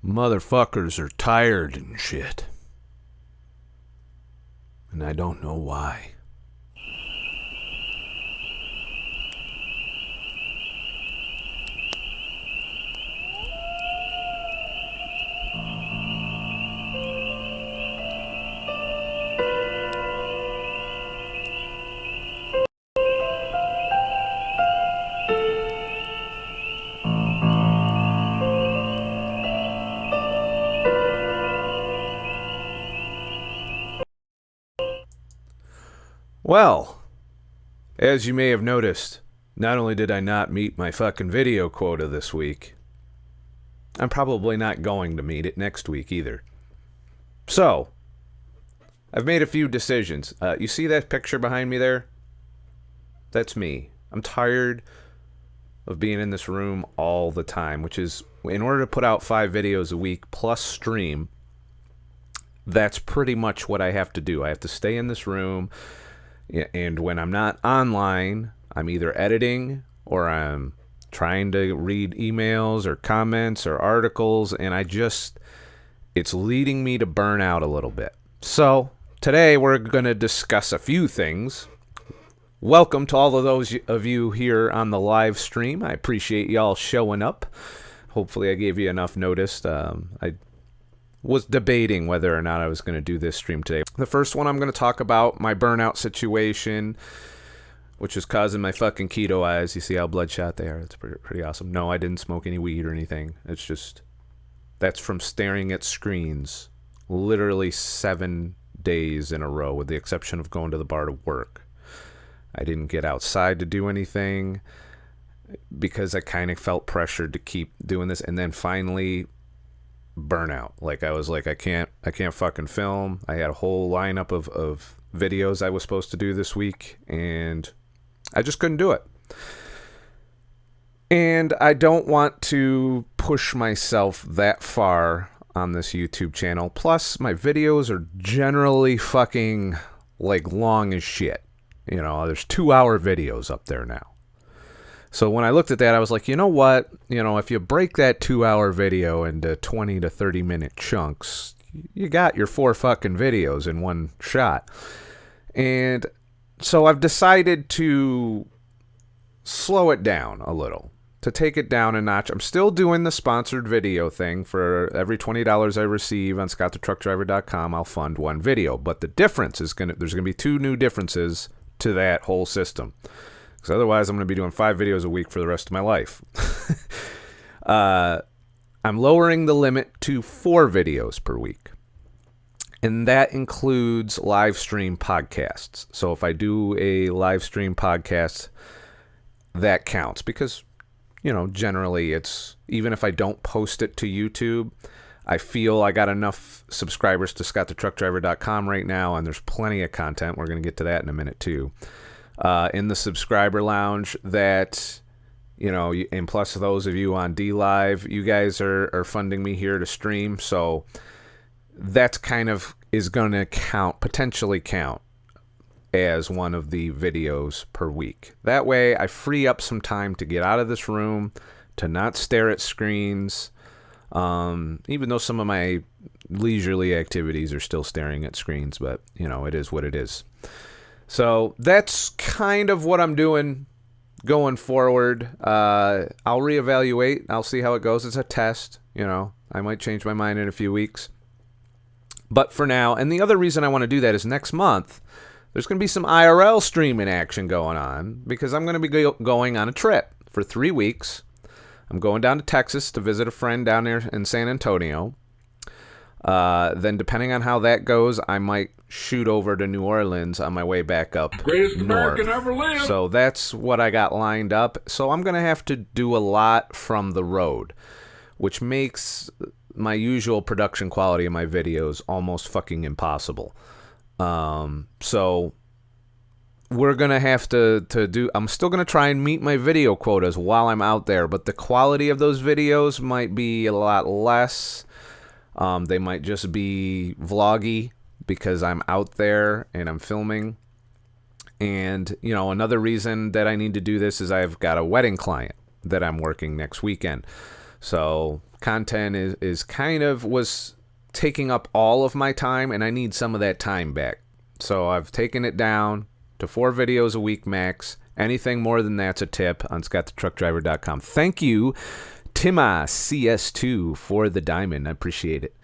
Motherfuckers are tired and shit. And I don't know why. Well, as you may have noticed, not only did I not meet my fucking video quota this week, I'm probably not going to meet it next week either. So, I've made a few decisions. You see that picture behind me there? That's me. I'm tired of being in this room all the time, which is, in order to put out 5 videos a week plus stream, that's pretty much what I have to do. I have to stay in this room. And when I'm not online, I'm either editing or I'm trying to read emails or comments or articles, and it's leading me to burn out a little bit. So today we're going to discuss a few things. Welcome to all of those of you here on the live stream. I appreciate y'all showing up. Hopefully I gave you enough notice. I was debating whether or not I was going to do this stream today. The first one, I'm going to talk about my burnout situation, which is causing my fucking keto eyes. You see how bloodshot they are? It's pretty awesome. No, I didn't smoke any weed or anything. It's just, that's from staring at screens literally 7 days in a row, with the exception of going to the bar to work. I didn't get outside to do anything because I kind of felt pressured to keep doing this. And then finally, burnout. Like, I was like, I can't fucking film. I had a whole lineup of videos I was supposed to do this week, and I just couldn't do it. And I don't want to push myself that far on this YouTube channel. Plus, my videos are generally fucking, like, long as shit. You know, there's 2-hour videos up there now. So when I looked at that, I was like, you know what? You know, if you break that 2-hour video into 20 to 30 minute chunks, you got your 4 fucking videos in one shot. And so I've decided to slow it down a little, to take it down a notch. I'm still doing the sponsored video thing. For every $20 I receive on ScottTheTruckDriver.com, I'll fund one video. But the difference is there's going to be 2 new differences to that whole system. Because otherwise, I'm going to be doing 5 videos a week for the rest of my life. I'm lowering the limit to 4 videos per week. And that includes live stream podcasts. So if I do a live stream podcast, that counts. Because, you know, generally it's, even if I don't post it to YouTube, I feel I got enough subscribers to ScottTheTruckDriver.com right now, and there's plenty of content. We're going to get to that in a minute too. In the subscriber lounge that, you know, and plus those of you on DLive, you guys are funding me here to stream. So that's kind of is going to potentially count as one of the videos per week. That way I free up some time to get out of this room, to not stare at screens. Even though some of my leisurely activities are still staring at screens, but you know, it is what it is. So that's kind of what I'm doing going forward. I'll reevaluate. I'll see how it goes. It's a test, you know. I might change my mind in a few weeks. But for now, and the other reason I want to do that is next month, there's going to be some IRL streaming action going on, because I'm going to be going on a trip for 3 weeks. I'm going down to Texas to visit a friend down there in San Antonio. Then depending on how that goes, I might shoot over to New Orleans on my way back up Greatest north. American ever lived. So that's what I got lined up. So I'm going to have to do a lot from the road, which makes my usual production quality of my videos almost fucking impossible. So we're going to have to do, I'm still going to try and meet my video quotas while I'm out there, but the quality of those videos might be a lot less. They might just be vloggy because I'm out there and I'm filming. And, you know, another reason that I need to do this is I've got a wedding client that I'm working next weekend. So content is kind of was taking up all of my time, and I need some of that time back. So I've taken it down to 4 videos a week max. Anything more than that's a tip on ScottTheTruckDriver.com. Thank you, Tima CS2, for the diamond. I appreciate it.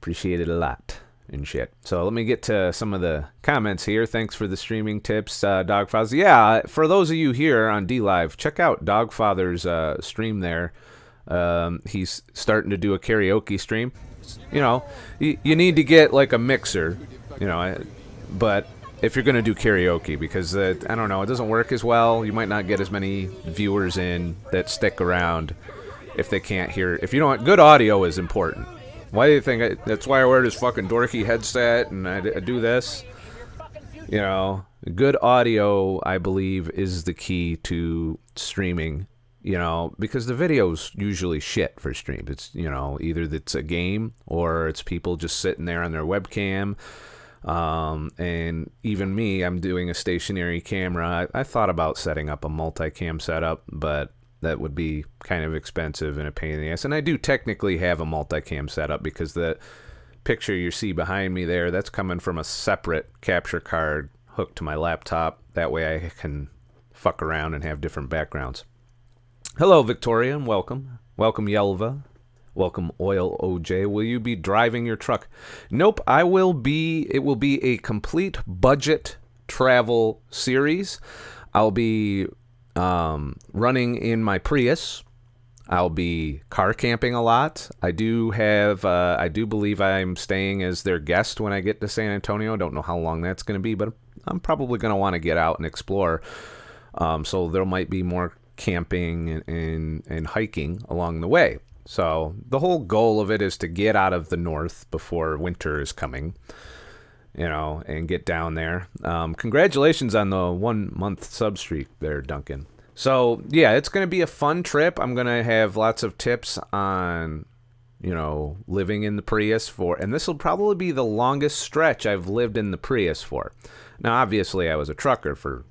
Appreciate it a lot and shit. So let me get to some of the comments here. Thanks for the streaming tips, Dogfather. Yeah, for those of you here on DLive, check out Dogfather's stream there. He's starting to do a karaoke stream. You know, you need to get like a mixer, you know, but if you're going to do karaoke, because I don't know, it doesn't work as well. You might not get as many viewers in that stick around if they can't hear. If you don't, good audio is important. Why do you think that's why I wear this fucking dorky headset and I do this? You know, good audio, I believe, is the key to streaming, you know, because the video's usually shit for streams. It's, you know, either it's a game or it's people just sitting there on their webcam. And even me, I'm doing a stationary camera. I thought about setting up a multicam setup, but that would be kind of expensive and a pain in the ass. And I do technically have a multicam setup because the picture you see behind me there, that's coming from a separate capture card hooked to my laptop. That way I can fuck around and have different backgrounds. Hello, Victoria, and welcome. Welcome, Yelva. Welcome, Oil OJ. Will you be driving your truck? Nope, I will be. It will be a complete budget travel series. I'll be running in my Prius. I'll be car camping a lot. I do believe I'm staying as their guest when I get to San Antonio. Don't know how long that's going to be, but I'm probably going to want to get out and explore. So there might be more camping and hiking along the way. So the whole goal of it is to get out of the north before winter is coming, you know, and get down there. Congratulations on the 1 month sub streak there, Duncan. So yeah, it's going to be a fun trip. I'm going to have lots of tips on, you know, living in the Prius and this will probably be the longest stretch I've lived in the Prius for. Now, obviously I was a trucker for,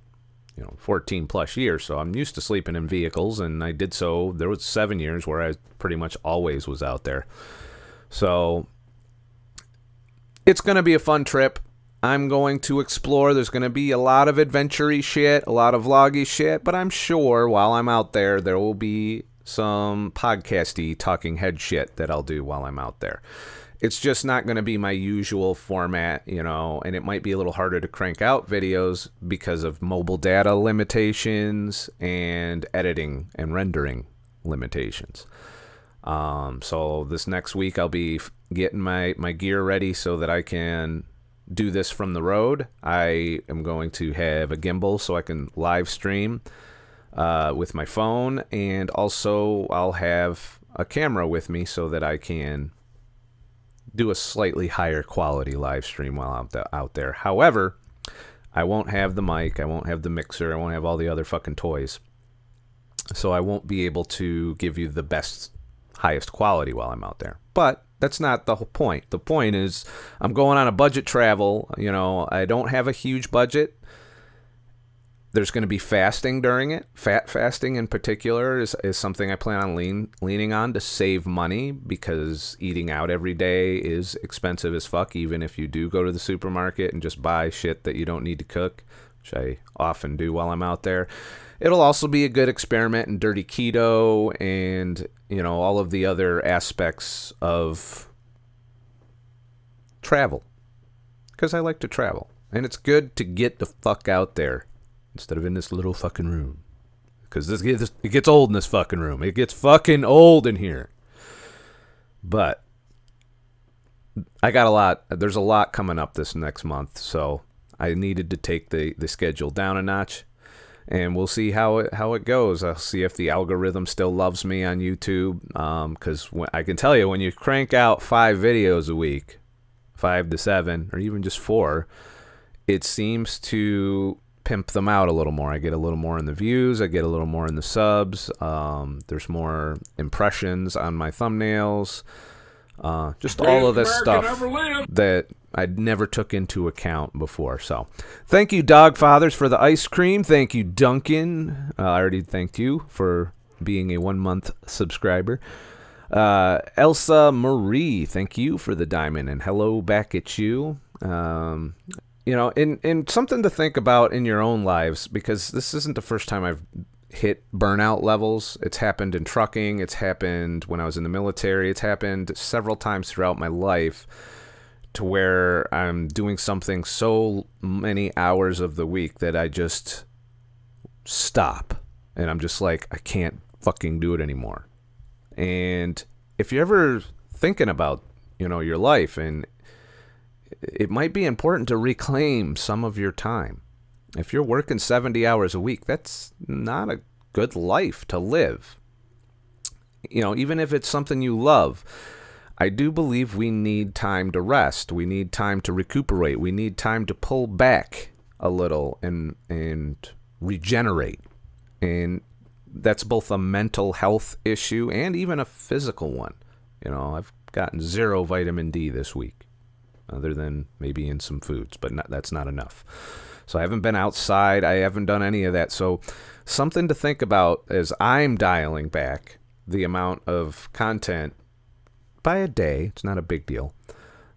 14 plus years, so I'm used to sleeping in vehicles, and I did so. There was 7 years where I pretty much always was out there. So it's going to be a fun trip. I'm going to explore. There's going to be a lot of adventure-y shit, a lot of vloggy shit, but I'm sure while I'm out there, there will be some podcasty talking head shit that I'll do while I'm out there. It's just not going to be my usual format, and it might be a little harder to crank out videos because of mobile data limitations and editing and rendering limitations. So this next week I'll be getting my gear ready so that I can do this from the road. I am going to have a gimbal so I can live stream with my phone, and also I'll have a camera with me so that I can do a slightly higher quality live stream while I'm out there. However, I won't have the mic, I won't have the mixer, I won't have all the other fucking toys. So I won't be able to give you the best, highest quality while I'm out there. But that's not the whole point. The point is I'm going on a budget travel. I don't have a huge budget. There's going to be fasting during it. Fat fasting in particular is something I plan on leaning on to save money, because eating out every day is expensive as fuck, even if you do go to the supermarket and just buy shit that you don't need to cook, which I often do while I'm out there. It'll also be a good experiment in dirty keto and, all of the other aspects of travel, because I like to travel, and it's good to get the fuck out there instead of in this little fucking room, because it gets old in this fucking room. It gets fucking old in here. But I got there's a lot coming up this next month, so I needed to take the schedule down a notch, and we'll see how it goes. I'll see if the algorithm still loves me on YouTube, because I can tell you, when you crank out 5 videos a week, 5 to 7, or even just 4, it seems to pimp them out a little more. I get a little more in the views, I get a little more in the subs, there's more impressions on my thumbnails, just all of this stuff that I never took into account before. So thank you, Dogfathers, for the ice cream. Thank you, Duncan. I already thanked you for being a 1 month subscriber. Elsa Marie, thank you for the diamond, and hello back at you. And something to think about in your own lives, because this isn't the first time I've hit burnout levels. It's happened in trucking. It's happened when I was in the military. It's happened several times throughout my life, to where I'm doing something so many hours of the week that I just stop. And I'm just like, I can't fucking do it anymore. And if you're ever thinking about, your life, and it might be important to reclaim some of your time. If you're working 70 hours a week, that's not a good life to live. Even if it's something you love, I do believe we need time to rest. We need time to recuperate. We need time to pull back a little and regenerate. And that's both a mental health issue and even a physical one. I've gotten 0 vitamin D this week, other than maybe in some foods, but that's not enough. So I haven't been outside. I haven't done any of that. So something to think about as I'm dialing back the amount of content by a day. It's not a big deal,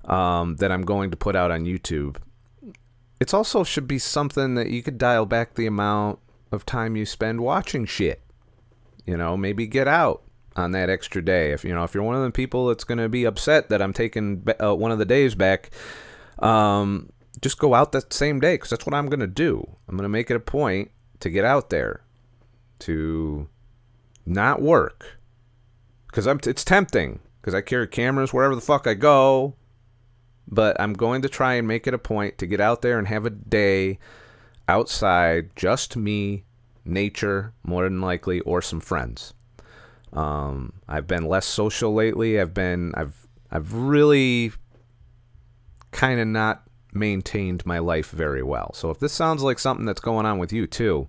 that I'm going to put out on YouTube. It's also should be something that you could dial back the amount of time you spend watching shit. Maybe get out on that extra day. If you're one of the people that's going to be upset that I'm taking one of the days back, just go out that same day, because that's what I'm going to do. I'm going to make it a point to get out there, to not work, because it's tempting, because I carry cameras wherever the fuck I go, but I'm going to try and make it a point to get out there and have a day outside, just me, nature, more than likely, or some friends. I've been less social lately. I've really kind of not maintained my life very well. So if this sounds like something that's going on with you too,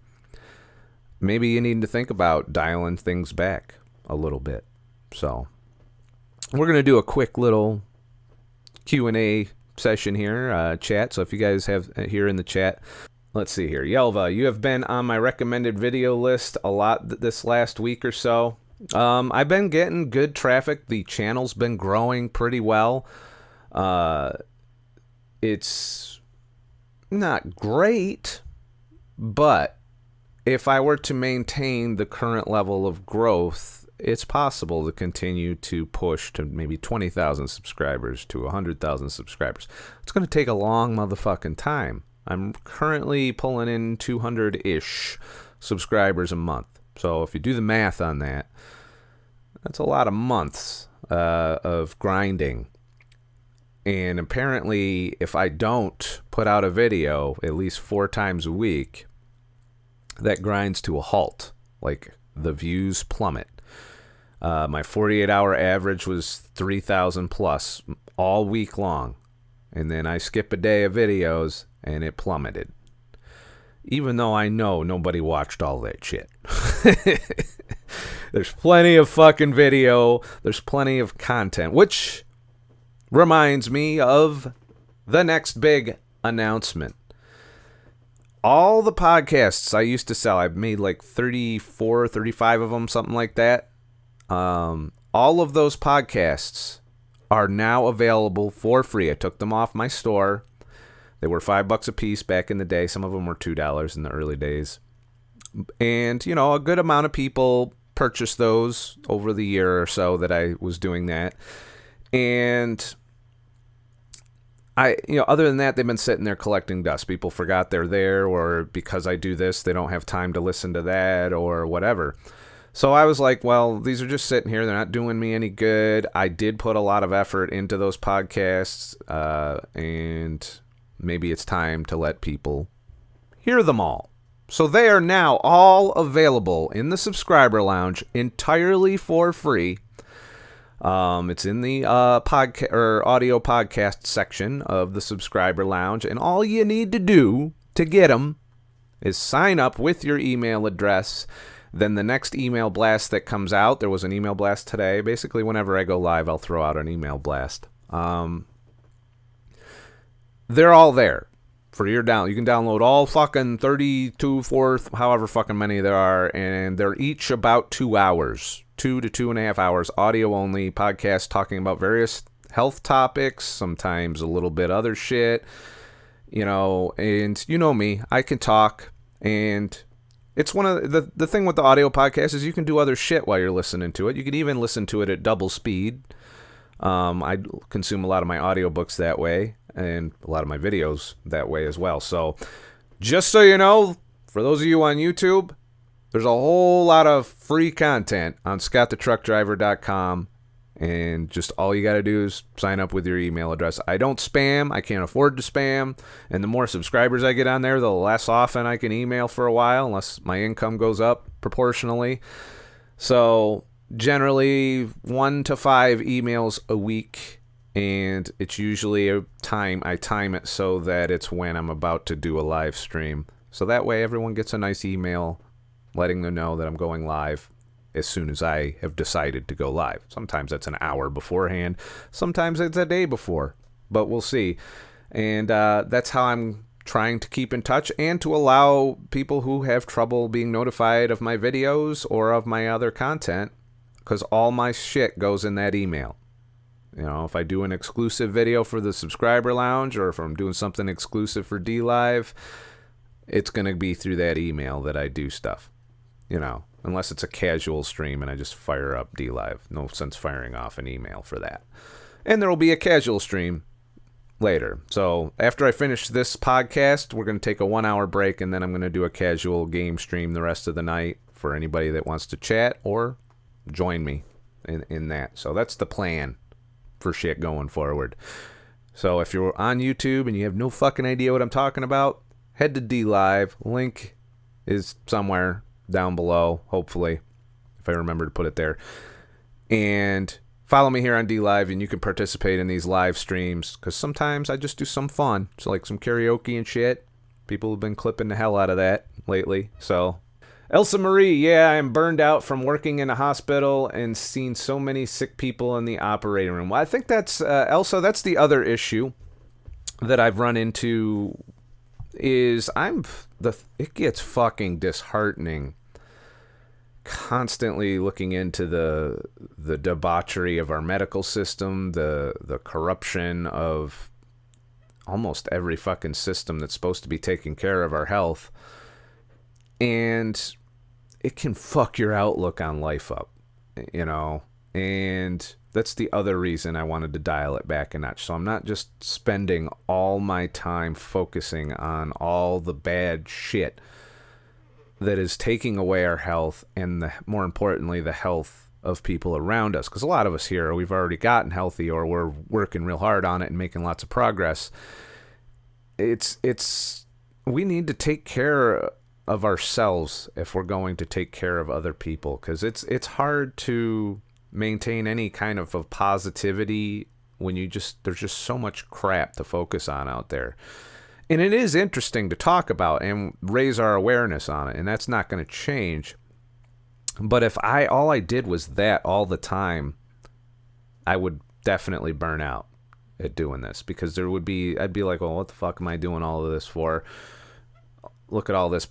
maybe you need to think about dialing things back a little bit. So we're going to do a quick little Q&A session here, chat. So if you guys have here in the chat, let's see here. Yelva, you have been on my recommended video list a lot this last week or so. I've been getting good traffic. The channel's been growing pretty well. It's not great, but if I were to maintain the current level of growth, it's possible to continue to push to maybe 20,000 subscribers to 100,000 subscribers. It's going to take a long motherfucking time. I'm currently pulling in 200-ish subscribers a month. So if you do the math on that, that's a lot of months of grinding. And apparently, if I don't put out a video at least 4 times a week, that grinds to a halt. Like, the views plummet. My 48-hour average was 3,000 plus all week long. And then I skip a day of videos, and it plummeted. Even though I know nobody watched all that shit. There's plenty of fucking video. There's plenty of content. Which reminds me of the next big announcement. All the podcasts I used to sell, I've made like 34, 35 of them, something like that. All of those podcasts are now available for free. I took them off my store. They were $5 a piece back in the day. Some of them were $2 in the early days. And, a good amount of people purchased those over the year or so that I was doing that. And other than that, they've been sitting there collecting dust. People forgot they're there, or because I do this, they don't have time to listen to that, or whatever. So I was like, well, these are just sitting here. They're not doing me any good. I did put a lot of effort into those podcasts, and maybe it's time to let people hear them all. So they are now all available in the subscriber lounge entirely for free. It's in the podcast or audio podcast section of the subscriber lounge, and all you need to do to get them is sign up with your email address. Then the next email blast that comes out, there was an email blast today. Basically, whenever I go live, I'll throw out an email blast. They're all there. for your down. You can download all fucking 32, 4, however fucking many there are, and they're each about 2 hours, 2 to 2.5 hours, audio only, podcasts talking about various health topics, sometimes a little bit other shit, you know, and you know me, I can talk, and it's one of the thing with the audio podcast is you can do other shit while you're listening to it. You can even listen to it at double speed. I consume a lot of my audiobooks that way, and a lot of my videos that way as well. So just so you know, for those of you on YouTube, there's a whole lot of free content on ScottTheTruckDriver.com, and just all you got to do is sign up with your email address. I don't spam. I can't afford to spam, and the more subscribers I get on there, the less often I can email for a while, unless my income goes up proportionally. So generally 1 to 5 emails a week, and it's usually I time it so that it's when I'm about to do a live stream. So that way everyone gets a nice email letting them know that I'm going live as soon as I have decided to go live. Sometimes that's an hour beforehand. Sometimes it's a day before, but we'll see. And that's how I'm trying to keep in touch and to allow people who have trouble being notified of my videos or of my other content, because all my shit goes in that email. You know, if I do an exclusive video for the subscriber lounge, or if I'm doing something exclusive for DLive, it's going to be through that email that I do stuff. You know, unless it's a casual stream and I just fire up DLive. No sense firing off an email for that. And there will be a casual stream later. So after I finish this podcast, we're going to take a 1-hour break, and then I'm going to do a casual game stream the rest of the night for anybody that wants to chat or join me in that. So that's the plan for shit going forward. So if you're on YouTube and you have no fucking idea what I'm talking about, head to DLive. Link is somewhere down below, hopefully, if I remember to put it there. And follow me here on DLive, and you can participate in these live streams, because sometimes I just do some fun. So like some karaoke and shit. People have been clipping the hell out of that lately. So Elsa Marie, yeah, I'm burned out from working in a hospital and seeing so many sick people in the operating room. Well, I think that's, Elsa, that's the other issue that I've run into, is it gets fucking disheartening constantly looking into the debauchery of our medical system, the corruption of almost every fucking system that's supposed to be taking care of our health. And it can fuck your outlook on life up, you know? And that's the other reason I wanted to dial it back a notch. So I'm not just spending all my time focusing on all the bad shit that is taking away our health, and more importantly, the health of people around us. Because a lot of us here, we've already gotten healthy, or we're working real hard on it and making lots of progress. We need to take care of ourselves if we're going to take care of other people, because it's hard to maintain any kind of positivity when there's just so much crap to focus on out there. And it is interesting to talk about and raise our awareness on it, and that's not going to change. But if all I did was that all the time, I would definitely burn out at doing this, because I'd be like, well, what the fuck am I doing all of this for? Look at all this,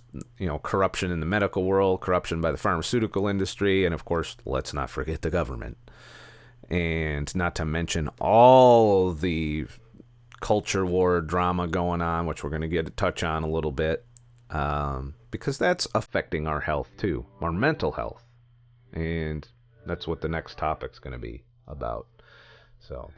corruption in the medical world, corruption by the pharmaceutical industry, and of course, let's not forget the government. And not to mention all the culture war drama going on, which we're going to get a touch on a little bit, because that's affecting our health too, our mental health. And that's what the next topic's going to be about. So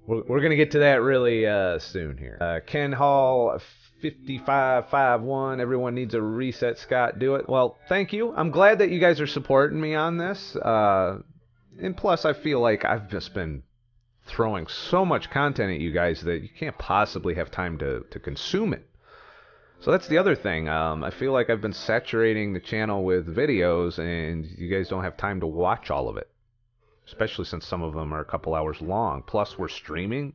we're going to get to that really soon here. Ken Hall 5551, everyone needs a reset, Scott, do it. Well, thank you. I'm glad that you guys are supporting me on this. And plus, I feel like I've just been throwing so much content at you guys that you can't possibly have time to consume it. So that's the other thing. I feel like I've been saturating the channel with videos, and you guys don't have time to watch all of it, especially since some of them are a couple hours long. Plus, we're streaming,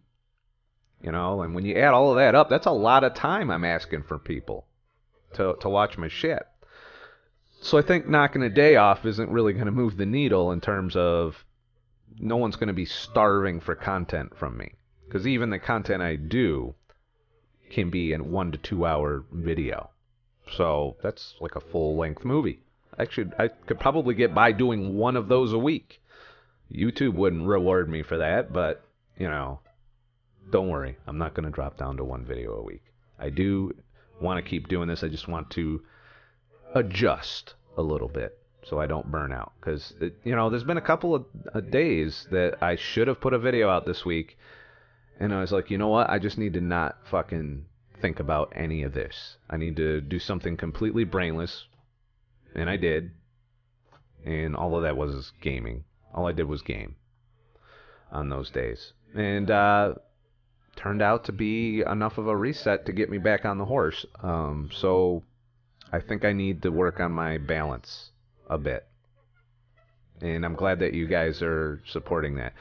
and when you add all of that up, that's a lot of time I'm asking for people to watch my shit. So I think knocking a day off isn't really going to move the needle in terms of no one's going to be starving for content from me. Because even the content I do can be a 1 to 2 hour video. So that's like a full-length movie. Actually, I could probably get by doing one of those a week. YouTube wouldn't reward me for that, but, you know, don't worry. I'm not going to drop down to one video a week. I do want to keep doing this. I just want to adjust a little bit so I don't burn out. Because, you know, there's been a couple of days that I should have put a video out this week, and I was like, you know what? I just need to not fucking think about any of this. I need to do something completely brainless, and I did. And all of that was gaming. All I did was game on those days. And turned out to be enough of a reset to get me back on the horse. So I think I need to work on my balance a bit. And I'm glad that you guys are supporting that.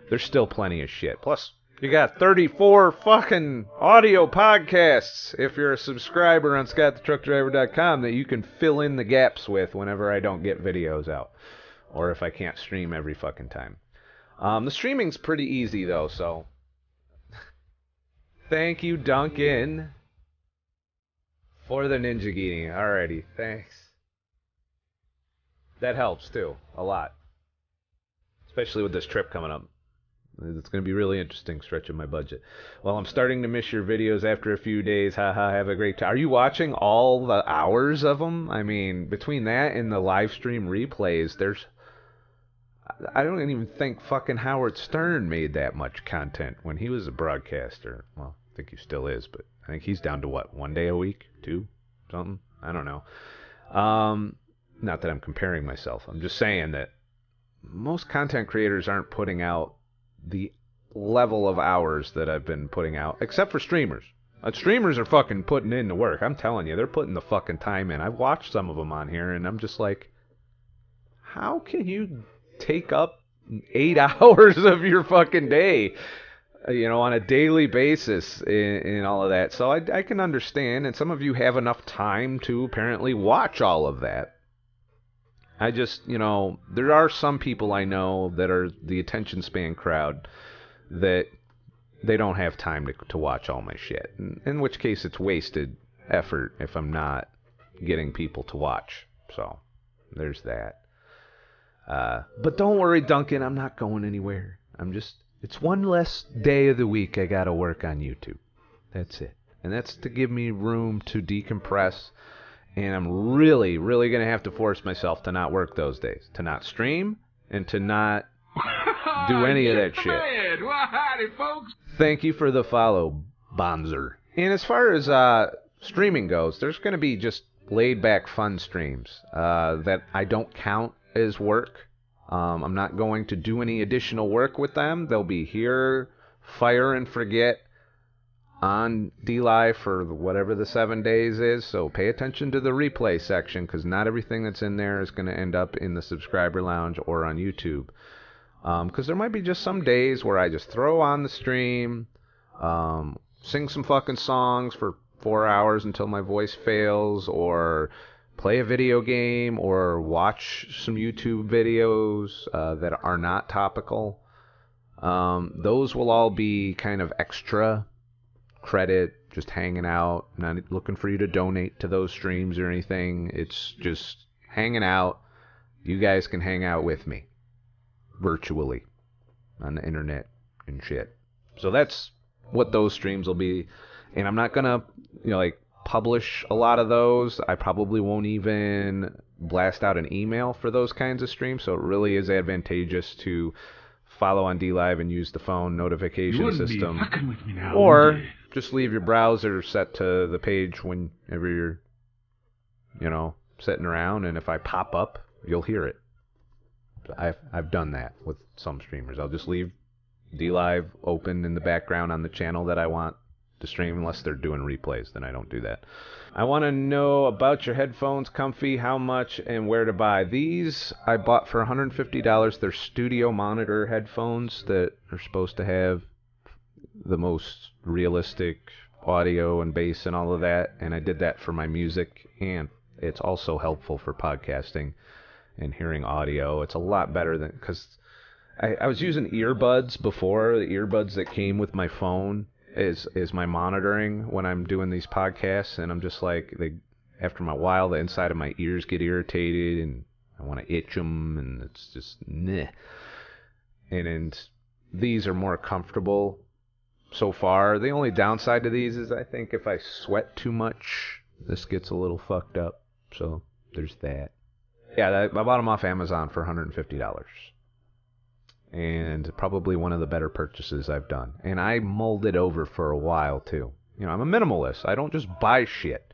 There's still plenty of shit. Plus, you got 34 fucking audio podcasts if you're a subscriber on ScottTheTruckDriver.com that you can fill in the gaps with whenever I don't get videos out. Or if I can't stream every fucking time. The streaming's pretty easy, though, so... Thank you, Duncan, for the Ninja Genie. Alrighty, thanks. That helps, too, a lot. Especially with this trip coming up. It's going to be really interesting stretching my budget. Well, I'm starting to miss your videos after a few days. Haha, have a great time. Are you watching all the hours of them? I mean, between that and the live stream replays, there's... I don't even think fucking Howard Stern made that much content when he was a broadcaster. Well, I think he still is, but I think he's down to what, 1 day a week? 2? Something? I don't know. Not that I'm comparing myself. I'm just saying that most content creators aren't putting out the level of hours that I've been putting out, except for streamers. Streamers are fucking putting in the work. I'm telling you, they're putting the fucking time in. I've watched some of them on here, and I'm just like, how can you take up 8 hours of your fucking day, you know, on a daily basis in all of that? So I can understand, and some of you have enough time to apparently watch all of that. I just, you know, there are some people I know that are the attention span crowd that they don't have time to watch all my shit, in which case it's wasted effort if I'm not getting people to watch. So there's that. But don't worry, Duncan, I'm not going anywhere. It's one less day of the week I gotta work on YouTube. That's it. And that's to give me room to decompress. And I'm really, really gonna have to force myself to not work those days. To not stream, and to not do any of that shit. Well, howdy, folks. Thank you for the follow, Bonzer. And as far as streaming goes, there's gonna be just laid-back fun streams that I don't count as work. I'm not going to do any additional work with them. They'll be here, fire and forget, on DLive for whatever the 7 days is. So pay attention to the replay section, because not everything that's in there is going to end up in the subscriber lounge or on YouTube. Because there might be just some days where I just throw on the stream, sing some fucking songs for 4 hours until my voice fails, or play a video game, or watch some YouTube videos that are not topical. Those will all be kind of extra credit, just hanging out, not looking for you to donate to those streams or anything. It's just hanging out. You guys can hang out with me virtually on the internet and shit. So that's what those streams will be. And I'm not gonna, you know, like, publish a lot of those. I probably won't even blast out an email for those kinds of streams, so it really is advantageous to follow on DLive and use the phone notification system. With me now, or just leave your browser set to the page whenever you're, you know, sitting around, and if I pop up, you'll hear it. I've done that with some streamers. I'll just leave DLive open in the background on the channel that I want to stream, unless they're doing replays, then I don't do that. I want to know about your headphones, comfy, how much, and where to buy. These I bought for $150. They're studio monitor headphones that are supposed to have the most realistic audio and bass and all of that, and I did that for my music, and it's also helpful for podcasting and hearing audio. It's a lot better than, because I was using earbuds before, the earbuds that came with my phone, is my monitoring when I'm doing these podcasts, and I'm just like, after a while, the inside of my ears get irritated, and I want to itch them, and it's just meh. And these are more comfortable so far. The only downside to these is I think if I sweat too much, this gets a little fucked up. So there's that. Yeah, I bought them off Amazon for $150. And probably one of the better purchases I've done. And I mulled it over for a while, too. You know, I'm a minimalist. I don't just buy shit.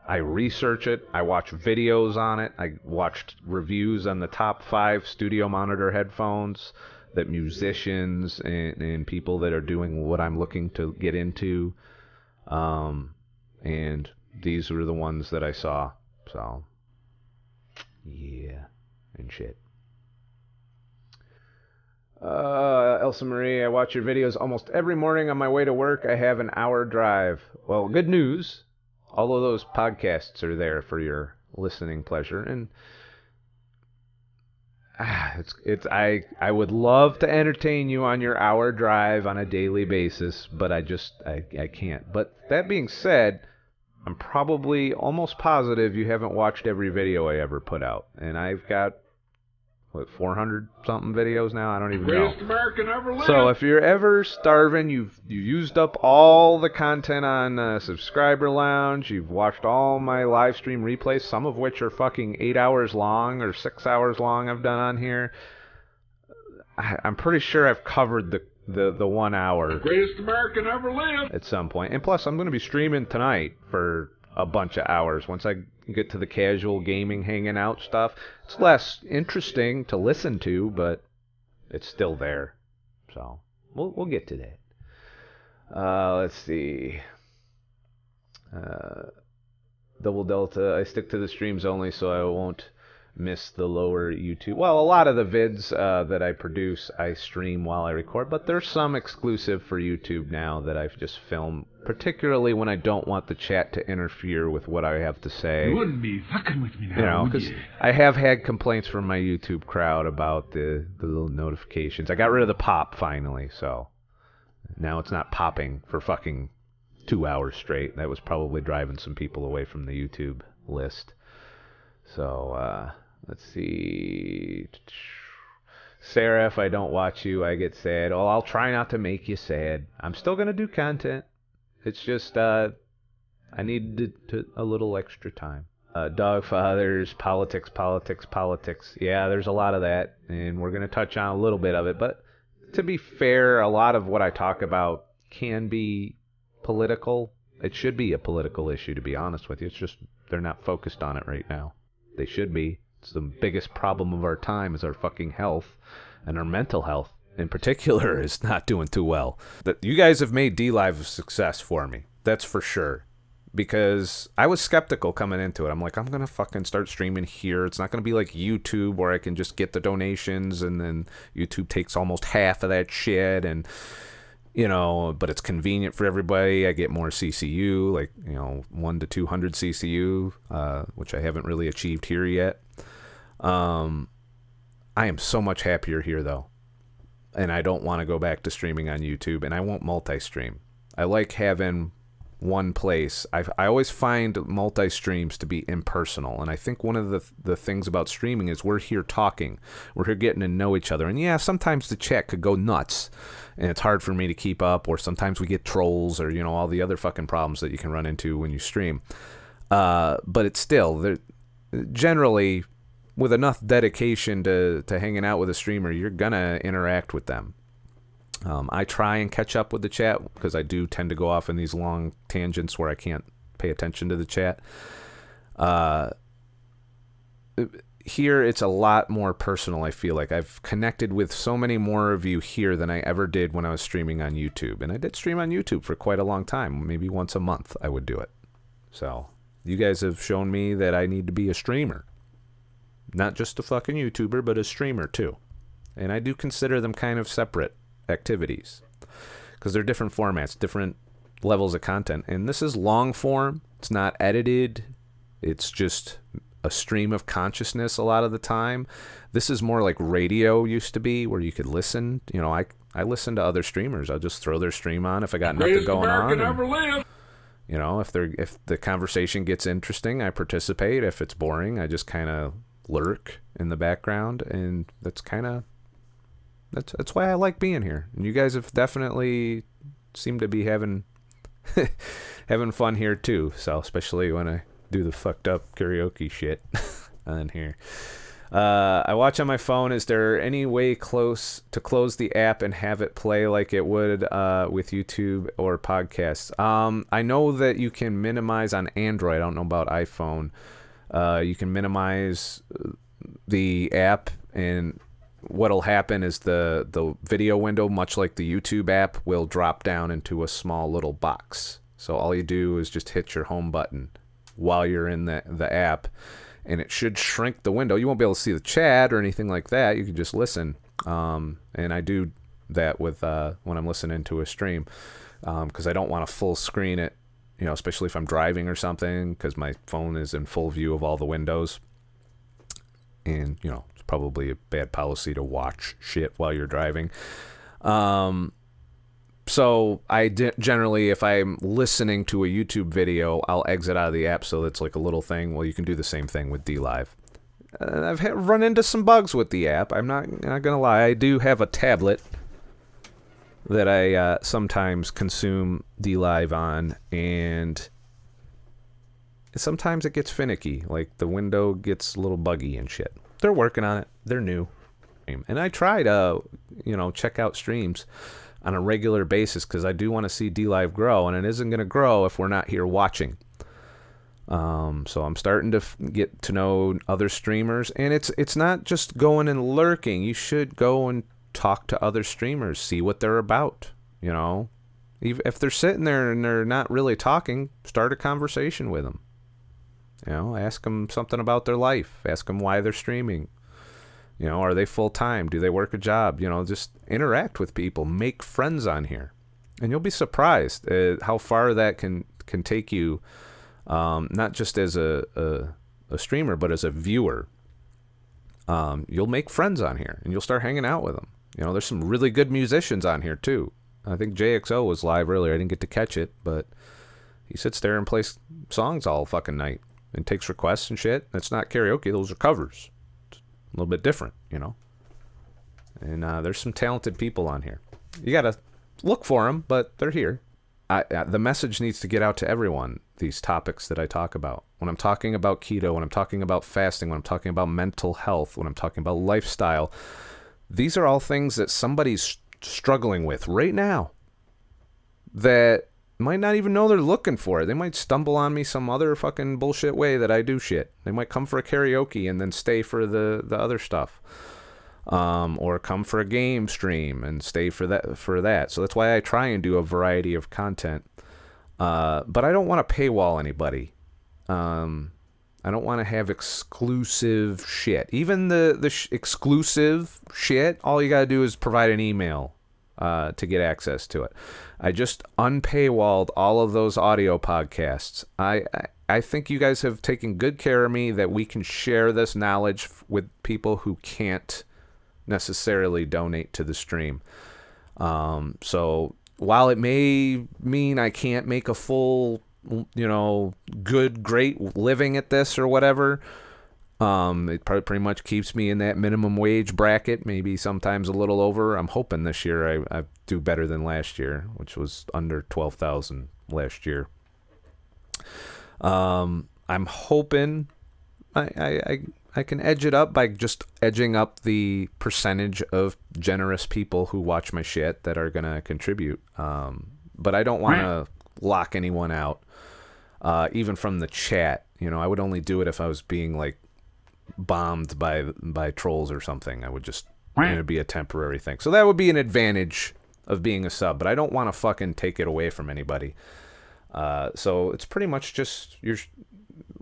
I research it. I watch videos on it. I watched reviews on the top 5 studio monitor headphones that musicians and people that are doing what I'm looking to get into. And these were the ones that I saw. So, yeah, and shit. Elsa Marie, I watch your videos almost every morning on my way to work. I have an hour drive. Well, good news. All of those podcasts are there for your listening pleasure. And I would love to entertain you on your hour drive on a daily basis, but I can't. But that being said, I'm probably almost positive you haven't watched every video I ever put out. And I've got 400 something videos now? I don't even know. Greatest American ever lived. So if you're ever starving, you've used up all the content on Subscriber Lounge. You've watched all my live stream replays, some of which are fucking 8 hours long or 6 hours long I've done on here. I'm pretty sure I've covered the 1 hour. Greatest American ever lived. At some point. And plus, I'm going to be streaming tonight for a bunch of hours. Once I get to the casual gaming hanging out stuff, it's less interesting to listen to, but it's still there. So we'll get to that. Let's see. Double Delta, I stick to the streams only so I won't miss the lower YouTube. Well, a lot of the vids that I produce, I stream while I record, but there's some exclusive for YouTube now that I've just filmed, particularly when I don't want the chat to interfere with what I have to say. You wouldn't be fucking with me now, you know, because I have had complaints from my YouTube crowd about the little notifications. I got rid of the pop finally, so now it's not popping for fucking 2 hours straight. That was probably driving some people away from the YouTube list. So, let's see. Sarah, if I don't watch you, I get sad. Oh, I'll try not to make you sad. I'm still going to do content. It's just, I need a little extra time. Dogfathers, politics. Yeah, there's a lot of that, and we're going to touch on a little bit of it. But to be fair, a lot of what I talk about can be political. It should be a political issue, to be honest with you. It's just they're not focused on it right now. They should be. It's the biggest problem of our time is our fucking health, and our mental health in particular is not doing too well. You guys have made DLive a success for me. That's for sure. Because I was skeptical coming into it. I'm like, I'm going to fucking start streaming here. It's not going to be like YouTube where I can just get the donations and then YouTube takes almost half of that shit and, you know, but it's convenient for everybody. I get more CCU, like, you know, 1 to 200 CCU, which I haven't really achieved here yet. I am so much happier here, though. And I don't want to go back to streaming on YouTube, and I won't multi-stream. I like having one place. I always find multi-streams to be impersonal, and I think one of the things about streaming is we're here talking. We're here getting to know each other. And yeah, sometimes the chat could go nuts, and it's hard for me to keep up, or sometimes we get trolls or, you know, all the other fucking problems that you can run into when you stream. But it's still, generally, with enough dedication to hanging out with a streamer, you're gonna interact with them. I try and catch up with the chat because I do tend to go off in these long tangents where I can't pay attention to the chat. Here, it's a lot more personal, I feel like. I've connected with so many more of you here than I ever did when I was streaming on YouTube. And I did stream on YouTube for quite a long time. Maybe once a month I would do it. So, you guys have shown me that I need to be a streamer. Not just a fucking YouTuber, but a streamer too. And I do consider them kind of separate activities because they're different formats, different levels of content. And this is long form. It's not edited. It's just a stream of consciousness a lot of the time. This is more like radio used to be, where you could listen. You know, I listen to other streamers. I'll just throw their stream on if I got nothing Greatest going American on. ever lived. You know, if the conversation gets interesting, I participate. If it's boring, I just kind of lurk in the background, and that's why I like being here. And you guys have definitely seemed to be having having fun here too. So especially when I do the fucked up karaoke shit on here. I watch on my phone. Is there any way to close the app and have it play like it would with YouTube or podcasts? I know that you can minimize on Android. I don't know about iPhone. You can minimize the app, and what'll happen is the video window, much like the YouTube app, will drop down into a small little box. So all you do is just hit your home button while you're in the app, and it should shrink the window. You won't be able to see the chat or anything like that. You can just listen. And I do that with when I'm listening to a stream, because I don't want to full screen it, you know, especially if I'm driving or something, because my phone is in full view of all the windows. And, you know, it's probably a bad policy to watch shit while you're driving. So I generally, if I'm listening to a YouTube video, I'll exit out of the app, so it's like a little thing. Well, you can do the same thing with DLive. I've run into some bugs with the app. I'm not gonna lie. I do have a tablet that I sometimes consume DLive on, and sometimes it gets finicky. Like the window gets a little buggy and shit. They're working on it. They're new, and I try to, you know, check out streams on a regular basis, because I do want to see DLive grow, and it isn't going to grow if we're not here watching. So I'm starting to get to know other streamers, and it's not just going and lurking. You should go and talk to other streamers, see what they're about. You know, if they're sitting there and they're not really talking, start a conversation with them. You know, ask them something about their life. Ask them why they're streaming. You know, are they full-time? Do they work a job? You know, just interact with people. Make friends on here. And you'll be surprised at how far that can take you, not just as a streamer, but as a viewer. You'll make friends on here, and you'll start hanging out with them. You know, there's some really good musicians on here, too. I think JXO was live earlier. I didn't get to catch it, but he sits there and plays songs all fucking night and takes requests and shit. That's not karaoke. Those are covers. A little bit different, you know. And there's some talented people on here. You gotta look for them, but they're here. The message needs to get out to everyone, these topics that I talk about. When I'm talking about keto, when I'm talking about fasting, when I'm talking about mental health, when I'm talking about lifestyle, these are all things that somebody's struggling with right now that might not even know they're looking for it. They might stumble on me some other fucking bullshit way that I do shit. They might come for a karaoke and then stay for the other stuff. Or come for a game stream and stay for that. So that's why I try and do a variety of content. But I don't want to paywall anybody. I don't want to have exclusive shit. Even the exclusive shit, all you got to do is provide an email to get access to it. I just unpaywalled all of those audio podcasts. I think you guys have taken good care of me, that we can share this knowledge with people who can't necessarily donate to the stream. So while it may mean I can't make a full, you know, great living at this or whatever, it pretty much keeps me in that minimum wage bracket, maybe sometimes a little over. I'm hoping this year I do better than last year, which was under 12,000 last year. I'm hoping I can edge it up by just edging up the percentage of generous people who watch my shit that are going to contribute. But I don't want to lock anyone out, even from the chat. You know, I would only do it if I was being like bombed by trolls or something. I would just, it'd be a temporary thing. So that would be an advantage of being a sub, but I don't want to fucking take it away from anybody. So it's pretty much just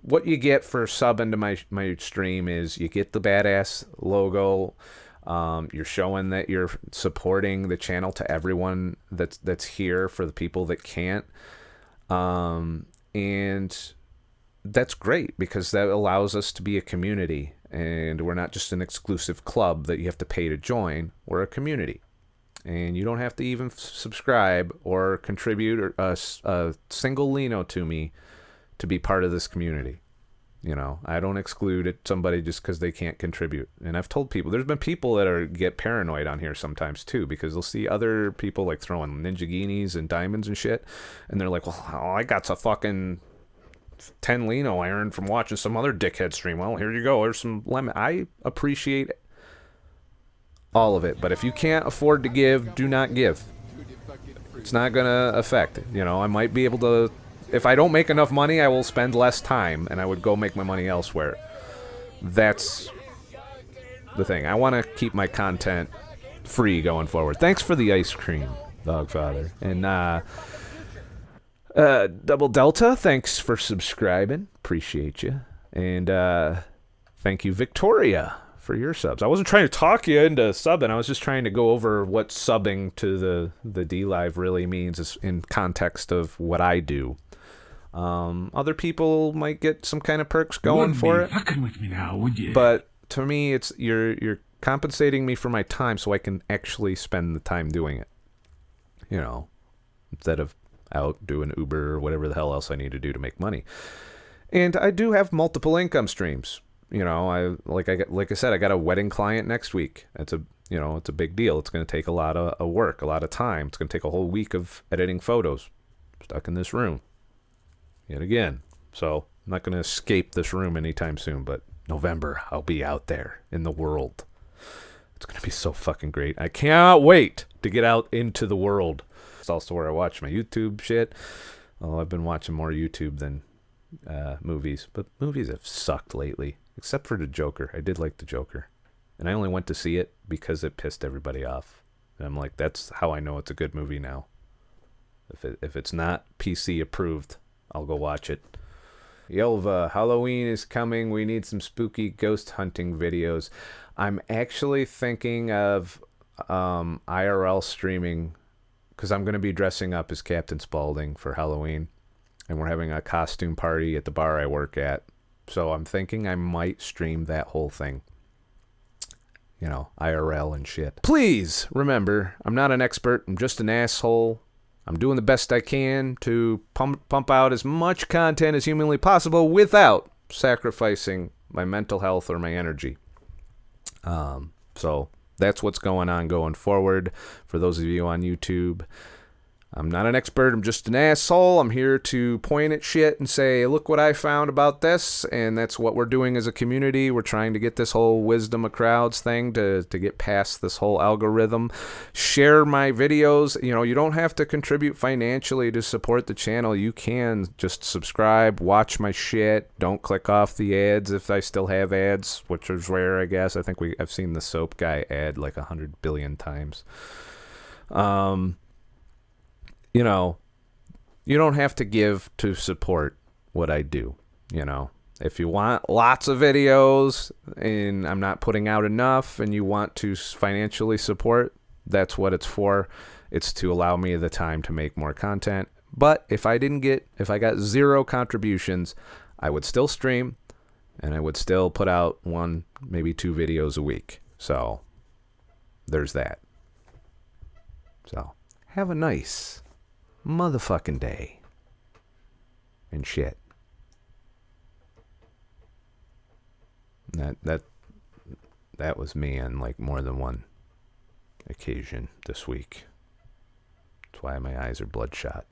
what you get for subbing to my stream is you get the badass logo. You're showing that you're supporting the channel to everyone that's here, for the people that can't. And that's great because that allows us to be a community, and we're not just an exclusive club that you have to pay to join. We're a community, and you don't have to even subscribe or contribute or a single lino to me to be part of this community. You know, I don't exclude somebody just because they can't contribute. And I've told people, there's been people that get paranoid on here sometimes too, because they'll see other people like throwing ninjaginis and diamonds and shit, and they're like, well, I got a fucking 10 lino I earned from watching some other dickhead stream. Well, here you go. There's some lemon. I appreciate all of it, but if you can't afford to give, do not give. It's not gonna affect it. You know, I might be able to. If I don't make enough money, I will spend less time, and I would go make my money elsewhere. That's the thing. I want to keep my content free going forward. Thanks for the ice cream, Dogfather. And Double Delta, thanks for subscribing. Appreciate you. And thank you, Victoria, for your subs. I wasn't trying to talk you into subbing. I was just trying to go over what subbing to the DLive really means in context of what I do. Other people might get some kind of perks going for it. Fucking with me now, would you? But to me, it's you're compensating me for my time so I can actually spend the time doing it. You know, instead of out doing Uber or whatever the hell else I need to do to make money. And I do have multiple income streams. You know, like I said, I got a wedding client next week. It's a big deal. It's going to take a lot of work, a lot of time. It's going to take a whole week of editing photos, stuck in this room, yet again. So I'm not going to escape this room anytime soon. But November, I'll be out there in the world. It's going to be so fucking great. I can't wait to get out into the world. It's also where I watch my YouTube shit. Oh, I've been watching more YouTube than movies, but movies have sucked lately. Except for the Joker. I did like the Joker. And I only went to see it because it pissed everybody off. And I'm like, that's how I know it's a good movie now. If it's not PC approved, I'll go watch it. Yelva, Halloween is coming. We need some spooky ghost hunting videos. I'm actually thinking of IRL streaming because I'm going to be dressing up as Captain Spaulding for Halloween. And we're having a costume party at the bar I work at. So I'm thinking I might stream that whole thing. You know, IRL and shit. Please remember, I'm not an expert. I'm just an asshole. I'm doing the best I can to pump out as much content as humanly possible without sacrificing my mental health or my energy. So that's what's going on going forward. For those of you on YouTube, I'm not an expert. I'm just an asshole. I'm here to point at shit and say, look what I found about this. And that's what we're doing as a community. We're trying to get this whole wisdom of crowds thing to get past this whole algorithm. Share my videos. You know, you don't have to contribute financially to support the channel. You can just subscribe, watch my shit. Don't click off the ads if I still have ads, which is rare, I guess. I think I've seen the soap guy ad like 100 billion times. You know, you don't have to give to support what I do, you know. If you want lots of videos and I'm not putting out enough and you want to financially support, that's what it's for. It's to allow me the time to make more content. But if I got 0 contributions, I would still stream and I would still put out 1, maybe 2 videos a week. So there's that. So have a nice motherfucking day and shit. That was me on like more than one occasion this week. That's why my eyes are bloodshot.